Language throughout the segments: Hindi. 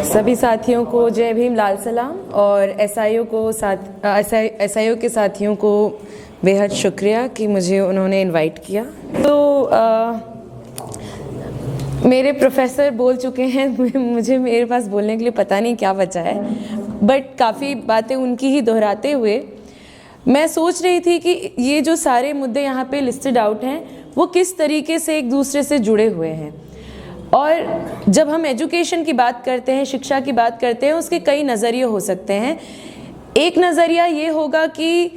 सभी साथियों को जय भीम, लाल सलाम। और एसआईओ के साथियों को बेहद शुक्रिया कि मुझे उन्होंने इनवाइट किया। तो मेरे प्रोफेसर बोल चुके हैं, मुझे मेरे पास बोलने के लिए पता नहीं क्या बचा है, बट काफ़ी बातें उनकी ही दोहराते हुए मैं सोच रही थी कि ये जो सारे मुद्दे यहाँ पे लिस्टेड आउट हैं वो किस तरीके से एक दूसरे से जुड़े हुए हैं। और जब हम एजुकेशन की बात करते हैं, शिक्षा की बात करते हैं, उसके कई नज़रिए हो सकते हैं। एक नज़रिया ये होगा कि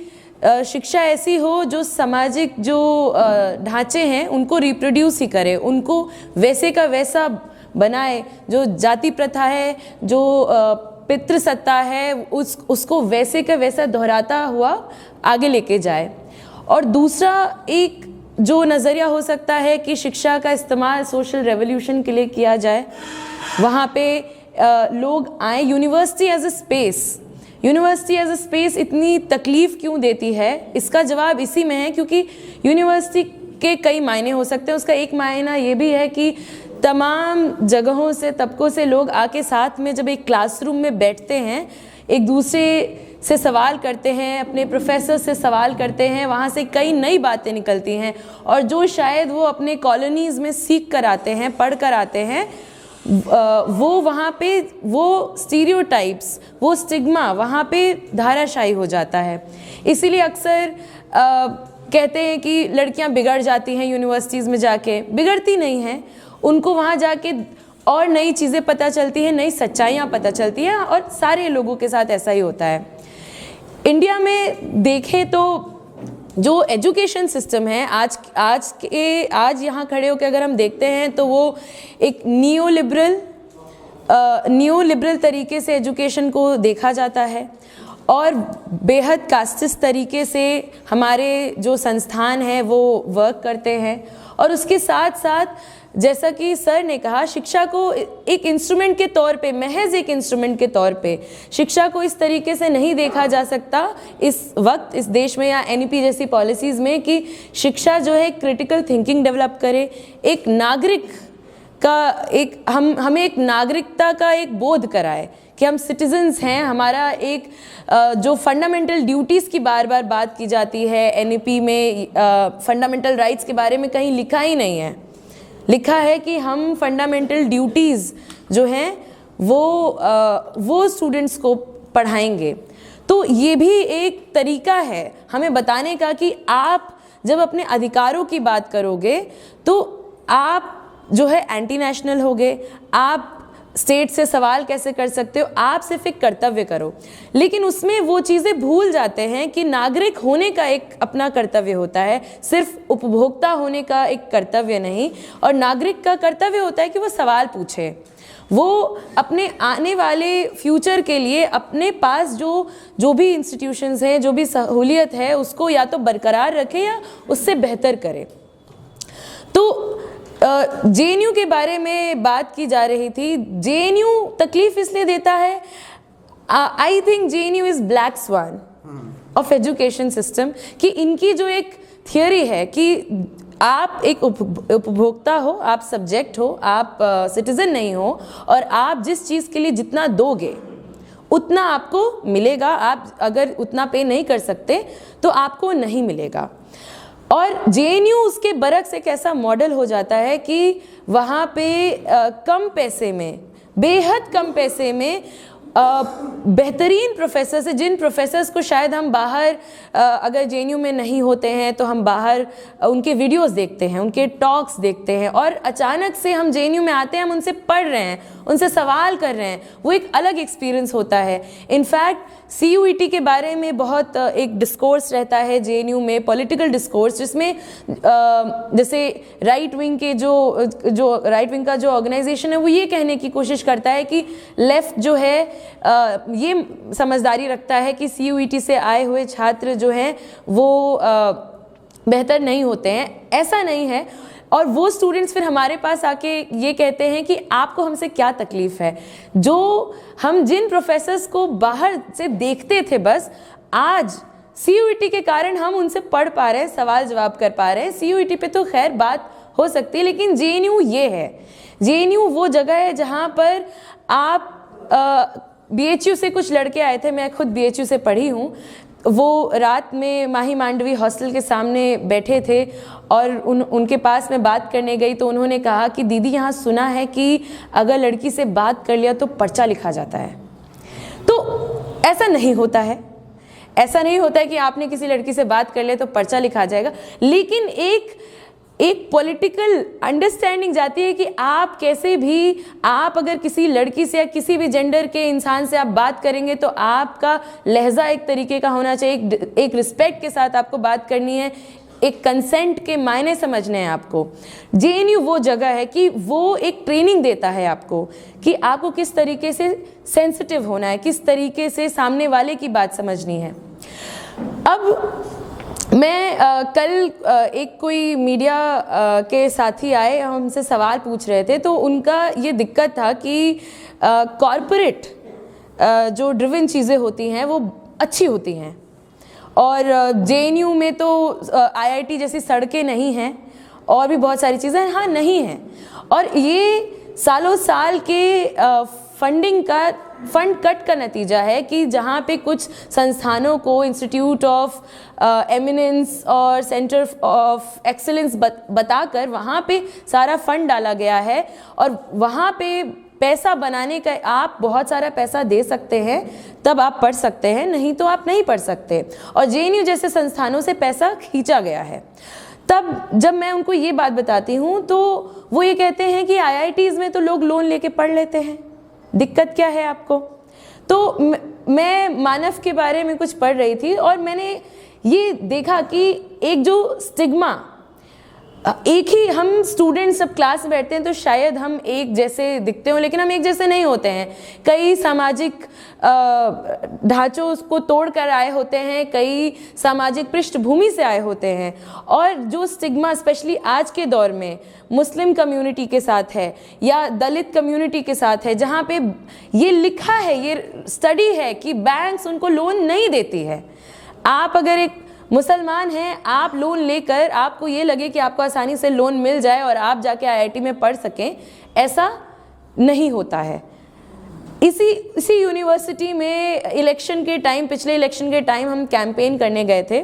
शिक्षा ऐसी हो जो सामाजिक जो ढांचे हैं उनको रिप्रोड्यूस ही करे, उनको वैसे का वैसा बनाए। जो जाति प्रथा है, जो पितृसत्ता है, उसको वैसे का वैसा दोहराता हुआ आगे लेके जाए। और दूसरा एक जो नज़रिया हो सकता है कि शिक्षा का इस्तेमाल सोशल रेवोल्यूशन के लिए किया जाए, वहाँ पे लोग आए। यूनिवर्सिटी एज अ स्पेस इतनी तकलीफ़ क्यों देती है, इसका जवाब इसी में है क्योंकि यूनिवर्सिटी के कई मायने हो सकते हैं। उसका एक मायना ये भी है कि तमाम जगहों से, तबकों से लोग आके साथ में जब एक क्लासरूम में बैठते हैं, एक दूसरे से सवाल करते हैं, अपने प्रोफेसर से सवाल करते हैं, वहाँ से कई नई बातें निकलती हैं। और जो शायद वो अपने कॉलोनीज़ में सीख कर आते हैं, पढ़ कर आते हैं, वो वहाँ पे वो स्टीरियोटाइप्स, वो स्टिग्मा वहाँ पे धाराशायी हो जाता है। इसीलिए अक्सर कहते हैं कि लड़कियाँ बिगड़ जाती हैं यूनिवर्सिटीज़ में जाके। बिगड़ती नहीं हैं, उनको वहाँ जाके और नई चीज़ें पता चलती हैं, नई सच्चाइयाँ पता चलती हैं। और सारे लोगों के साथ ऐसा ही होता है। इंडिया में देखें तो जो एजुकेशन सिस्टम है आज यहाँ खड़े होकर अगर हम देखते हैं तो वो एक न्यू लिबरल तरीके से एजुकेशन को देखा जाता है और बेहद कास्टिस्ट तरीके से हमारे जो संस्थान हैं वो वर्क करते हैं। और उसके साथ साथ जैसा कि सर ने कहा, शिक्षा को एक इंस्ट्रूमेंट के तौर पे, महज एक इंस्ट्रूमेंट के तौर पे शिक्षा को इस तरीके से नहीं देखा जा सकता इस वक्त इस देश में या एनईपी जैसी पॉलिसीज़ में कि शिक्षा जो है क्रिटिकल थिंकिंग डेवलप करे, एक नागरिक का हमें एक नागरिकता का एक बोध कराए कि हम सिटीजन्स हैं। हमारा एक जो फंडामेंटल ड्यूटीज़ की बार बार बात की जाती है एनईपी में, फंडामेंटल राइट्स के बारे में कहीं लिखा ही नहीं है। लिखा है कि हम फंडामेंटल ड्यूटीज़ जो हैं वो स्टूडेंट्स को पढ़ाएंगे। तो ये भी एक तरीका है हमें बताने का कि आप जब अपने अधिकारों की बात करोगे तो आप जो है एंटी नेशनल होगे, आप स्टेट से सवाल कैसे कर सकते हो, आप सिर्फ एक कर्तव्य करो। लेकिन उसमें वो चीज़ें भूल जाते हैं कि नागरिक होने का एक अपना कर्तव्य होता है, सिर्फ उपभोक्ता होने का एक कर्तव्य नहीं। और नागरिक का कर्तव्य होता है कि वो सवाल पूछे, वो अपने आने वाले फ्यूचर के लिए अपने पास जो भी इंस्टीट्यूशंस हैं, जो भी सहूलियत है, उसको या तो बरकरार रखे या उससे बेहतर करे। तो जेएनयू के बारे में बात की जा रही थी। जेएनयू तकलीफ इसलिए देता है, I think JNU is black swan of education system, कि इनकी जो एक थियोरी है कि आप एक उपभोक्ता हो, आप सब्जेक्ट हो, आप सिटीजन नहीं हो, और आप जिस चीज़ के लिए जितना दोगे उतना आपको मिलेगा। आप अगर उतना पे नहीं कर सकते तो आपको नहीं मिलेगा। और जेएनयू उसके बरक्स एक ऐसा मॉडल हो जाता है कि वहाँ पे कम पैसे में, बेहद कम पैसे में बेहतरीन प्रोफेसर्स हैं, जिन प्रोफेसर्स को शायद हम बाहर अगर जेएनयू में नहीं होते हैं तो हम बाहर उनके वीडियोस देखते हैं, उनके टॉक्स देखते हैं, और अचानक से हम जेएनयू में आते हैं, हम उनसे पढ़ रहे हैं, उनसे सवाल कर रहे हैं, वो एक अलग एक्सपीरियंस होता है। इनफैक्ट CUET के बारे में बहुत एक डिस्कोर्स रहता है जेएनयू में, पॉलिटिकल डिस्कोर्स, जिसमें जैसे राइट विंग का जो ऑर्गेनाइजेशन है वो ये कहने की कोशिश करता है कि लेफ्ट जो है ये समझदारी रखता है कि CUET से आए हुए छात्र जो हैं वो बेहतर नहीं होते हैं। ऐसा नहीं है। और वो स्टूडेंट्स फिर हमारे पास आके ये कहते हैं कि आपको हमसे क्या तकलीफ़ है। जो हम जिन प्रोफेसर्स को बाहर से देखते थे, बस आज CUET के कारण हम उनसे पढ़ पा रहे हैं, सवाल जवाब कर पा रहे हैं। CUET पे तो खैर बात हो सकती है, लेकिन जेएनयू ये है। जेएनयू वो जगह है जहाँ पर आप BHU से कुछ लड़के आए थे, मैं खुद BHU से पढ़ी हूँ। वो रात में माही मांडवी हॉस्टल के सामने बैठे थे और उनके पास मैं बात करने गई तो उन्होंने कहा कि दीदी यहाँ सुना है कि अगर लड़की से बात कर लिया तो पर्चा लिखा जाता है। तो ऐसा नहीं होता है, ऐसा नहीं होता है कि आपने किसी लड़की से बात कर लिया तो पर्चा लिखा जाएगा, लेकिन एक पॉलिटिकल अंडरस्टैंडिंग जाती है कि आप कैसे भी, आप अगर किसी लड़की से या किसी भी जेंडर के इंसान से आप बात करेंगे तो आपका लहजा एक तरीके का होना चाहिए, एक रिस्पेक्ट के साथ आपको बात करनी है, एक कंसेंट के मायने समझने हैं आपको। JNU वो जगह है कि वो एक ट्रेनिंग देता है आपको कि आपको किस तरीके से सेंसिटिव होना है, किस तरीके से सामने वाले की बात समझनी है। अब मैं कल एक कोई मीडिया के साथी आए, हमसे सवाल पूछ रहे थे, तो उनका ये दिक्कत था कि कॉरपोरेट जो ड्रिवन चीज़ें होती हैं वो अच्छी होती हैं और JNU में तो IIT जैसी सड़कें नहीं हैं और भी बहुत सारी चीज़ें हाँ नहीं हैं, और ये सालों साल के फंड कट का नतीजा है कि जहाँ पे कुछ संस्थानों को इंस्टीट्यूट ऑफ एमिनेंस और सेंटर ऑफ एक्सीलेंस बताकर वहाँ पे सारा फंड डाला गया है और वहाँ पे पैसा बनाने का, आप बहुत सारा पैसा दे सकते हैं तब आप पढ़ सकते हैं, नहीं तो आप नहीं पढ़ सकते। और JNU जैसे संस्थानों से पैसा खींचा गया है। तब जब मैं उनको ये बात बताती हूँ तो वो ये कहते हैं कि IITs में तो लोग लोन लेके पढ़ लेते हैं, दिक्कत क्या है आपको। तो मैं मानव के बारे में कुछ पढ़ रही थी और मैंने ये देखा कि एक जो स्टिग्मा, एक ही हम स्टूडेंट सब क्लास में बैठते हैं तो शायद हम एक जैसे दिखते हो, लेकिन हम एक जैसे नहीं होते हैं। कई सामाजिक ढांचों को तोड़ कर आए होते हैं, कई सामाजिक पृष्ठभूमि से आए होते हैं, और जो स्टिग्मा स्पेशली आज के दौर में मुस्लिम कम्युनिटी के साथ है या दलित कम्युनिटी के साथ है, जहाँ पे ये लिखा है, ये स्टडी है कि बैंक्स उनको लोन नहीं देती है। आप अगर एक मुसलमान हैं, आप लोन लेकर आपको ये लगे कि आपको आसानी से लोन मिल जाए और आप जाके IIT में पढ़ सकें, ऐसा नहीं होता है। इसी यूनिवर्सिटी में इलेक्शन के टाइम, पिछले इलेक्शन के टाइम हम कैंपेन करने गए थे,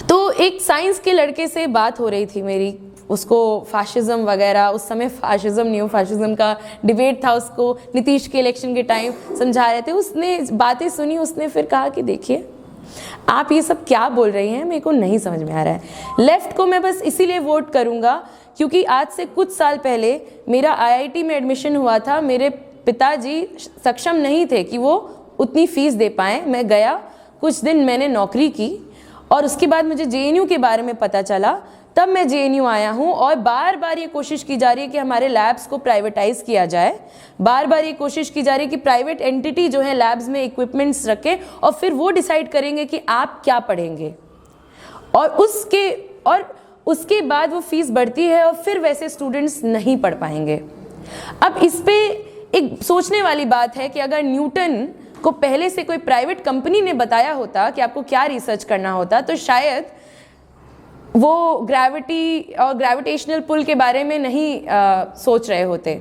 तो एक साइंस के लड़के से बात हो रही थी मेरी, उसको फाशिज्म वगैरह, उस समय फाशिज्म न्यू फाशिज्म का डिबेट था, उसको नीतीश के इलेक्शन के टाइम समझा रहे थे। उसने बातें सुनी, उसने फिर कहा कि देखिए आप ये सब क्या बोल रही हैं, मेरे को नहीं समझ में आ रहा है। लेफ्ट को मैं बस इसीलिए वोट करूँगा क्योंकि आज से कुछ साल पहले मेरा IIT में एडमिशन हुआ था, मेरे पिताजी सक्षम नहीं थे कि वो उतनी फ़ीस दे पाएँ। मैं गया, कुछ दिन मैंने नौकरी की और उसके बाद मुझे JNU के बारे में पता चला, तब मैं JNU आया हूँ। और बार बार ये कोशिश की जा रही है कि हमारे लैब्स को प्राइवेटाइज किया जाए, बार बार ये कोशिश की जा रही है कि प्राइवेट एंटिटी जो है लैब्स में इक्विपमेंट्स रखे और फिर वो डिसाइड करेंगे कि आप क्या पढ़ेंगे, और उसके बाद वो फीस बढ़ती है और फिर वैसे स्टूडेंट्स नहीं पढ़ पाएंगे। अब इस पे एक सोचने वाली बात है कि अगर न्यूटन को पहले से कोई प्राइवेट कंपनी ने बताया होता कि आपको क्या रिसर्च करना होता, तो शायद वो ग्रेविटी और ग्रेविटेशनल पुल के बारे में नहीं सोच रहे होते।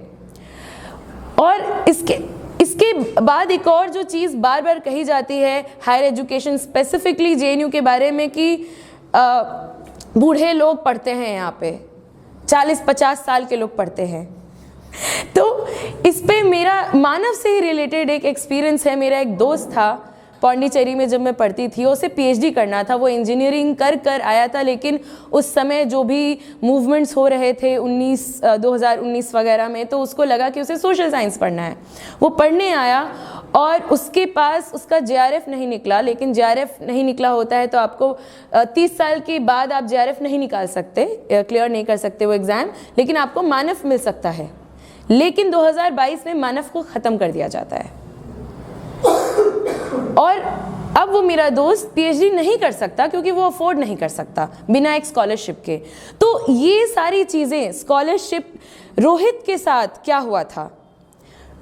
और इसके बाद एक और जो चीज़ बार बार कही जाती है हायर एजुकेशन, स्पेसिफिकली JNU के बारे में, कि बूढ़े लोग पढ़ते हैं यहाँ पे, 40-50 साल के लोग पढ़ते हैं। तो इस पे मेरा मानव से ही रिलेटेड एक एक्सपीरियंस है। मेरा एक दोस्त था पौंडीचेरी में, जब मैं पढ़ती थी, उसे PhD करना था, वो इंजीनियरिंग कर आया था, लेकिन उस समय जो भी मूवमेंट्स हो रहे थे 2019 वगैरह में, तो उसको लगा कि उसे सोशल साइंस पढ़ना है। वो पढ़ने आया और उसके पास उसका JRF नहीं निकला, लेकिन JRF नहीं निकला होता है तो आपको 30 साल के बाद आप JRF नहीं निकाल सकते, क्लियर नहीं कर सकते वो एग्ज़ाम, लेकिन आपको मानव मिल सकता है। लेकिन 2022 में मानव को ख़त्म कर दिया जाता है और अब वो मेरा दोस्त PhD नहीं कर सकता क्योंकि वो अफोर्ड नहीं कर सकता बिना एक स्कॉलरशिप के। तो ये सारी चीज़ें, स्कॉलरशिप, रोहित के साथ क्या हुआ था,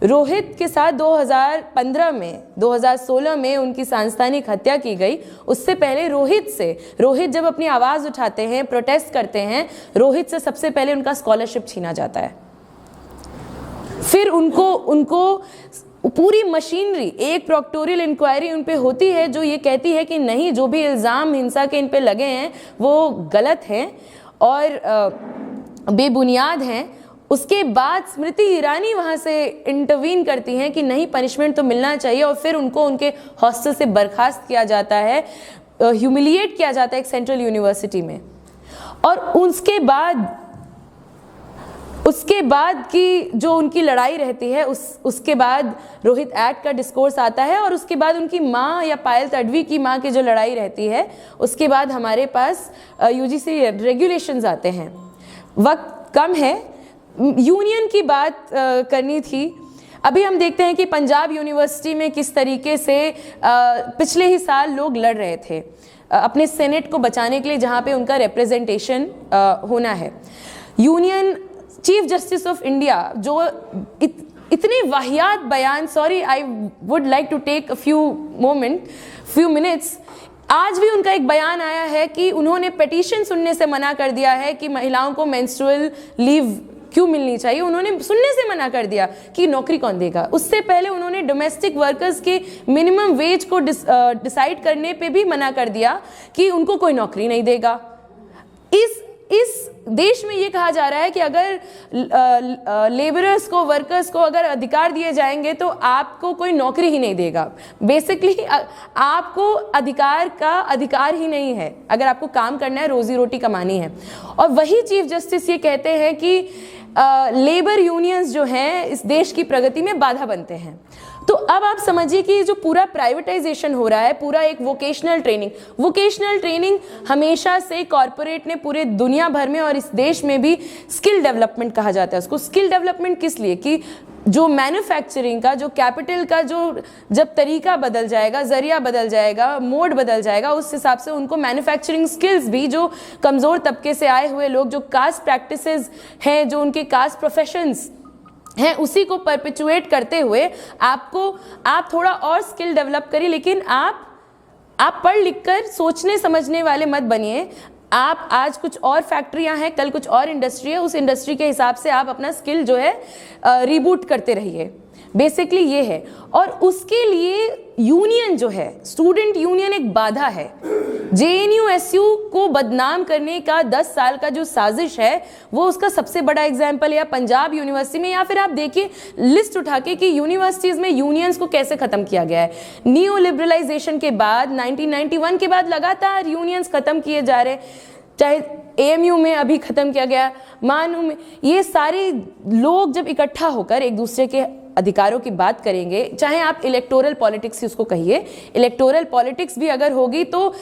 रोहित के साथ 2015 में, 2016 में उनकी सांस्थानिक हत्या की गई। उससे पहले रोहित जब अपनी आवाज़ उठाते हैं, प्रोटेस्ट करते हैं, रोहित से सबसे पहले उनका स्कॉलरशिप छीना जाता है। फिर उनको पूरी मशीनरी, एक प्रोक्टोरियल इंक्वायरी उन पे होती है जो ये कहती है कि नहीं, जो भी इल्ज़ाम हिंसा के इन पे लगे हैं वो गलत हैं और बेबुनियाद हैं। उसके बाद स्मृति ईरानी वहाँ से इंटरवीन करती हैं कि नहीं, पनिशमेंट तो मिलना चाहिए, और फिर उनको उनके हॉस्टल से बर्खास्त किया जाता है, ह्यूमिलिएट किया जाता है एक सेंट्रल यूनिवर्सिटी में। और उसके बाद की जो उनकी लड़ाई रहती है, उसके बाद रोहित एक्ट का डिस्कोर्स आता है, और उसके बाद उनकी माँ या पायल तडवी की माँ की जो लड़ाई रहती है, उसके बाद हमारे पास यूजीसी रेगुलेशंस आते हैं। वक्त कम है, यूनियन की बात करनी थी। अभी हम देखते हैं कि पंजाब यूनिवर्सिटी में किस तरीके से पिछले ही साल लोग लड़ रहे थे अपने सेनेट को बचाने के लिए, जहाँ पे उनका रिप्रेजेंटेशन होना है। Union chief justice of India जो इतने वाहियात बयान, sorry I would like to take a few minutes, आज भी उनका एक बयान आया है कि उन्होंने पिटीशन सुनने से मना कर दिया है कि महिलाओं को मेंस्ट्रुअल लीव क्यों मिलनी चाहिए। उन्होंने सुनने से मना कर दिया कि नौकरी कौन देगा। उससे पहले उन्होंने डोमेस्टिक वर्कर्स के मिनिमम वेज को डिसाइड करने पे भी मना कर दिया कि उनको कोई नौकरी नहीं देगा। इस देश में ये कहा जा रहा है कि अगर लेबरर्स को, वर्कर्स को अगर अधिकार दिए जाएंगे तो आपको कोई नौकरी ही नहीं देगा। बेसिकली आपको अधिकार का अधिकार ही नहीं है अगर आपको काम करना है, रोजी रोटी कमानी है। और वही चीफ जस्टिस ये कहते हैं कि लेबर यूनियंस जो हैं इस देश की प्रगति में बाधा बनते हैं। तो अब आप समझिए कि जो पूरा प्राइवेटाइजेशन हो रहा है, पूरा एक वोकेशनल ट्रेनिंग हमेशा से कॉरपोरेट ने पूरे दुनिया भर में और इस देश में भी स्किल डेवलपमेंट कहा जाता है उसको। स्किल डेवलपमेंट किस लिए कि जो मैन्युफैक्चरिंग का, जो कैपिटल का जो जब तरीका बदल जाएगा, जरिया बदल जाएगा, मोड बदल जाएगा, उस हिसाब से उनको मैन्युफैक्चरिंग स्किल्स भी, जो कमज़ोर तबके से आए हुए लोग, जो कास्ट प्रैक्टिसेस हैं, जो उनके कास्ट प्रोफेशंस हैं, उसी को परपेचुएट करते हुए आप थोड़ा और स्किल डेवलप करिए। लेकिन आप पढ़ लिख कर सोचने समझने वाले मत बनिए। आप आज कुछ और फैक्ट्रियां हैं, कल कुछ और इंडस्ट्री है, उस इंडस्ट्री के हिसाब से आप अपना स्किल जो है रीबूट करते रहिए। बेसिकली ये है। और उसके लिए यूनियन जो है, स्टूडेंट यूनियन एक बाधा है। JNU-SU को बदनाम करने का 10 साल का जो साजिश है वो उसका सबसे बड़ा एग्जाम्पल, या पंजाब यूनिवर्सिटी में, या फिर आप देखिए लिस्ट उठा के कि यूनिवर्सिटीज़ में यूनियंस को कैसे ख़त्म किया गया है। न्यू लिबरलाइजेशन के बाद 1991 के बाद लगातार यूनियंस ख़त्म किए जा रहे, चाहे AMU में अभी ख़त्म किया गया, मानू में। ये सारे लोग जब इकट्ठा होकर एक दूसरे के अधिकारों की बात करेंगे, चाहे आप इलेक्टोरल पॉलिटिक्स ही उसको कहिए, इलेक्टोरल पॉलिटिक्स भी अगर होगी तो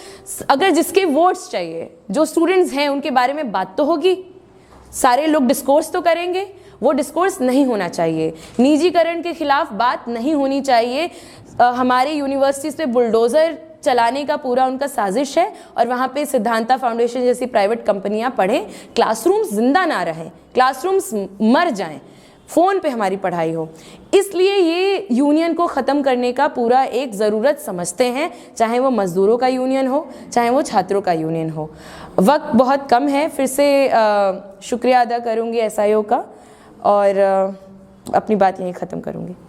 अगर जिसके वोट्स चाहिए, जो स्टूडेंट्स हैं, उनके बारे में बात तो होगी, सारे लोग डिस्कोर्स तो करेंगे। वो डिस्कोर्स नहीं होना चाहिए। निजीकरण के खिलाफ बात नहीं होनी चाहिए। हमारे यूनिवर्सिटीज़ पे बुलडोज़र चलाने का पूरा उनका साजिश है, और वहाँ पे सिद्धांता फाउंडेशन जैसी प्राइवेट कंपनियाँ पढ़ें, क्लासरूम्स जिंदा ना रहें, क्लासरूम्स मर जाएं, फ़ोन पे हमारी पढ़ाई हो। इसलिए ये यूनियन को ख़त्म करने का पूरा एक ज़रूरत समझते हैं, चाहे वो मज़दूरों का यूनियन हो, चाहे वो छात्रों का यूनियन हो। वक्त बहुत कम है, फिर से शुक्रिया अदा करूँगी SIO का, और अपनी बात यहीं ख़त्म करूँगी।